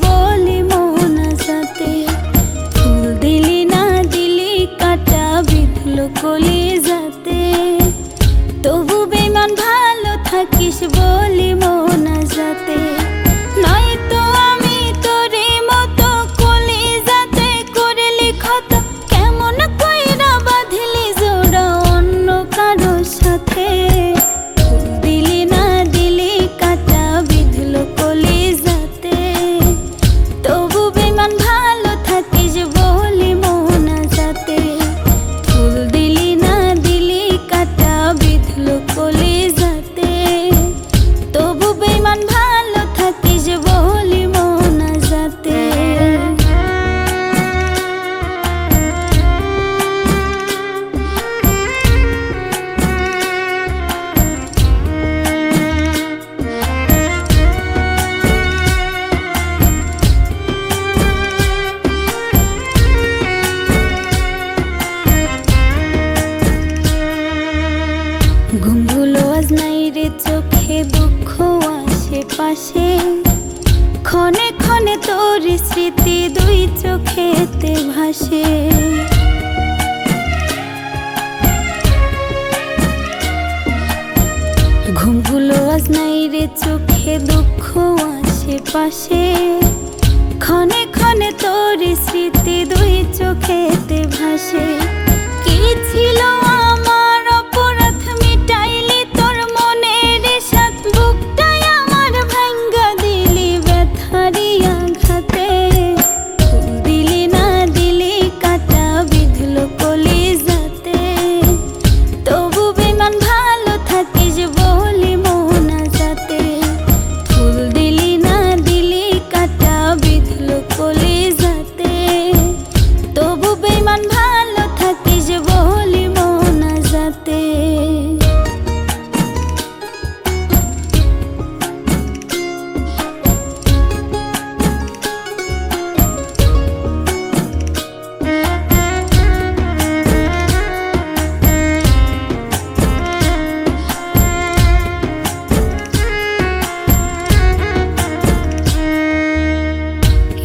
বলি মোনাজাতে। ফুল দিলি না দিলি কাটা বিঁধলো কলিজাতে, তবু বেমান ভালো থাকিস বলি মোনাজাতে। নয়তো আমি তোরে মতো কলিজাতে করলি ক্ষত, কেমন কইরা বাঁধলি জোড়া অন্য কারো সাথে। ফুল দিলি না দিলি কাটা বিঁধলো কলিজাতে, তবু বেমান ভালো থাকিস বলি মোনাজাতে। ফুল দিলি না দিলি কাটা বিঁধলো কলিজাতে, তবু বেমান ভালো থাকিস বলি মোনাজাতে। ঘুমগুলো আজ নাই রে চোখে, দুঃখ আশেপাশে, ক্ষণে ক্ষণে তোর স্মৃতি দুই চোখেতে ভাসে। ঘুমগুলো আজ নাই রে চোখে, দুঃখ আশেপাশে, ক্ষণে ক্ষণে তোর স্মৃতি দুই চোখেতে ভাসে। কি ছিল আমার অপরাধ মিটাইলি তোর মনের সাথ, বুকটাই আমার ভাঙ্গা দিলি ব্যথারি আঘাতে। ফুল দিলি না দিলি কাটা বিঁধলো কলিজাতে, তবু বেমান ভালো থাকিস বলি মোনাজাতে। ফুল দিলি না দিলি কাটা বিঁধলো কলিজাতে, তবু বেমান ভালো থাকিস বলি মোনাজাতে।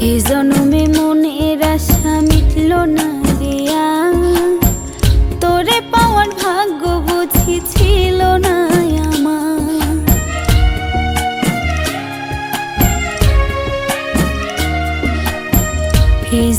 এই জনমে মনের আশা মিটলো না রে আর, তোরে পাওয়ার ভাগ্য বুঝি ছিল না আমার। এই